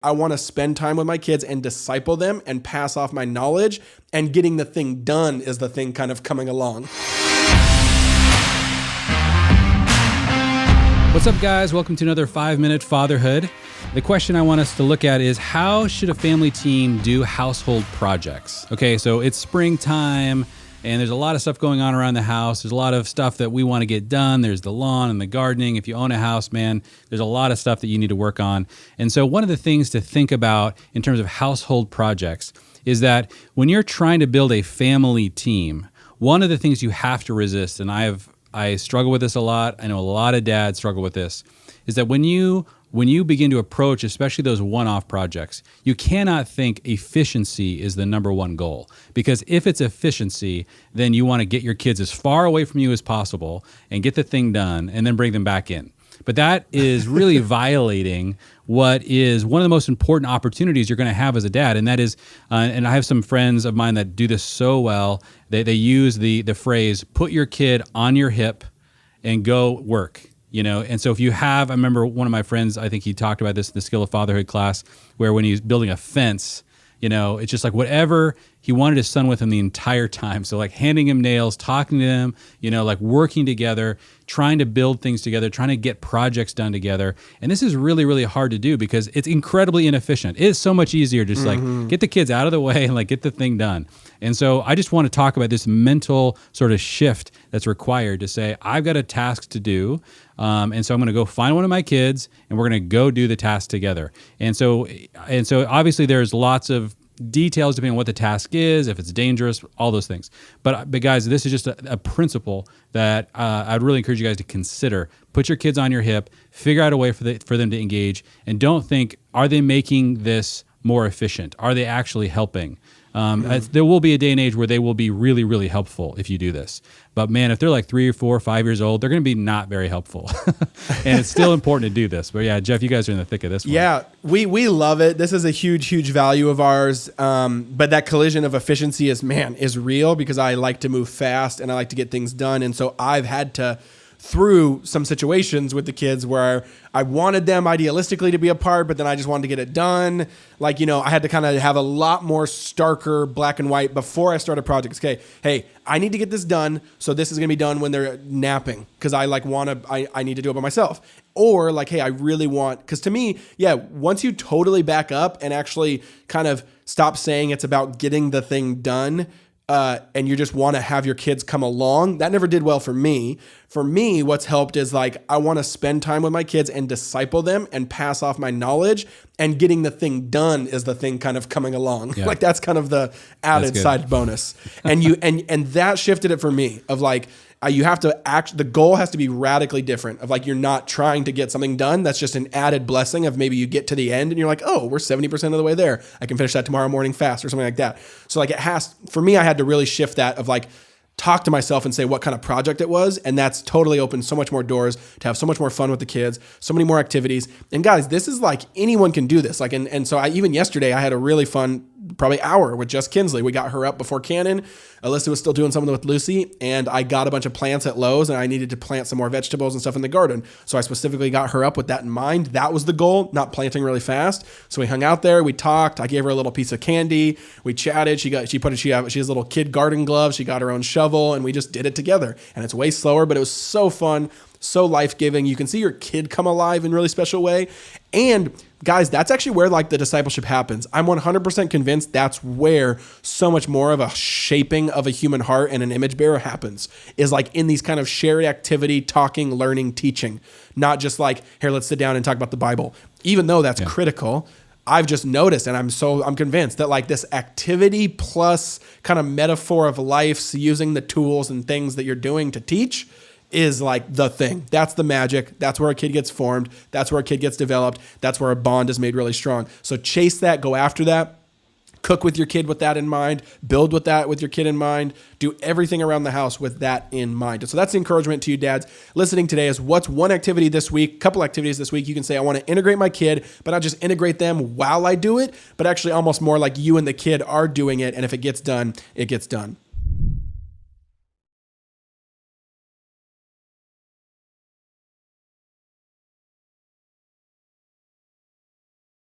I want to spend time with my kids and disciple them and pass off my knowledge, and getting the thing done is the thing kind of coming along. What's up, guys? Welcome to another 5-Minute Fatherhood. The question I want us to look at is, how should a family team do household projects? Okay, so it's springtime, and there's a lot of stuff going on around the house. There's a lot of stuff that we want to get done. There's the lawn and the gardening. If you own a house, man, there's a lot of stuff that you need to work on. And so one of the things to think about in terms of household projects is that when you're trying to build a family team, one of the things you have to resist, and I struggle with this a lot, I know a lot of dads struggle with this, is that when you begin to approach, especially those one-off projects, you cannot think efficiency is the number one goal. Because if it's efficiency, then you want to get your kids as far away from you as possible and get the thing done and then bring them back in. But that is really violating what is one of the most important opportunities you're going to have as a dad. And that is, and I have some friends of mine that do this so well, they use the phrase, put your kid on your hip and go work. You know, and so if you have, I remember one of my friends, I think he talked about this in the Skill of Fatherhood class, where when he's building a fence, you know, it's just like whatever he wanted his son with him the entire time. So like handing him nails, talking to him, you know, like working together, trying to build things together, trying to get projects done together. And this is really, really hard to do because it's incredibly inefficient. It is so much easier just like get the kids out of the way and like get the thing done. And so I just want to talk about this mental sort of shift that's required to say, I've got a task to do. And so I'm going to go find one of my kids and we're going to go do the task together. And so obviously there's lots of details depending on what the task is, if it's dangerous, all those things. But guys, this is just a principle that I'd really encourage you guys to consider. Put your kids on your hip, figure out a way for them to engage, and don't think, are they making this more efficient? Are they actually helping? There will be a day and age where they will be really, really helpful if you do this. But man, if they're like 3 or 4 or 5 years old, they're going to be not very helpful. And it's still important to do this. But yeah, Jeff, you guys are in the thick of this one. Yeah, we love it. This is a huge, huge value of ours. But that collision of efficiency is real, because I like to move fast and I like to get things done. And so I've had to, through some situations with the kids where I wanted them idealistically to be a part, but then I just wanted to get it done. Like, you know, I had to kind of have a lot more starker black and white before I started projects. Okay, hey, I need to get this done, so this is going to be done when they're napping, because I need to do it by myself. Or like, hey, I really want, because to me, yeah, once you totally back up and actually kind of stop saying it's about getting the thing done, and you just want to have your kids come along, that never did well for me. For me, what's helped is like, I want to spend time with my kids and disciple them and pass off my knowledge, and getting the thing done is the thing kind of coming along. Yeah. Like that's kind of the added side bonus. And and that shifted it for me of like, you have to the goal has to be radically different of like, you're not trying to get something done. That's just an added blessing of maybe you get to the end and you're like, oh, we're 70% of the way there. I can finish that tomorrow morning fast or something like that. So like for me, I had to really shift that of like, talk to myself and say what kind of project it was. And that's totally opened so much more doors to have so much more fun with the kids, so many more activities. And guys, this is like, anyone can do this. Like, and so even yesterday I had a really fun, probably hour with Just Kinsley. We got her up before Cannon. Alyssa was still doing something with Lucy, and I got a bunch of plants at Lowe's, and I needed to plant some more vegetables and stuff in the garden. So I specifically got her up with that in mind. That was the goal, not planting really fast. So we hung out there, we talked. I gave her a little piece of candy. We chatted. She has little kid garden gloves. She got her own shovel, and we just did it together. And it's way slower, but it was so fun, so life-giving. You can see your kid come alive in a really special way. And guys, that's actually where like the discipleship happens. I'm 100% convinced that's where so much more of a shaping of a human heart and an image bearer happens, is like in these kind of shared activity, talking, learning, teaching, not just like, here, let's sit down and talk about the Bible. Even though that's critical, I've just noticed, and I'm convinced that like this activity plus kind of metaphor of life, using the tools and things that you're doing to teach, is like the thing. That's the magic. That's where a kid gets formed. That's where a kid gets developed. That's where a bond is made really strong. So chase that, go after that. Cook with your kid with that in mind. Build with that with your kid in mind. Do everything around the house with that in mind. And so that's the encouragement to you dads listening today is, what's one activity this week, couple activities this week you can say, I want to integrate my kid, but not just integrate them while I do it, but actually almost more like you and the kid are doing it. And if it gets done, it gets done.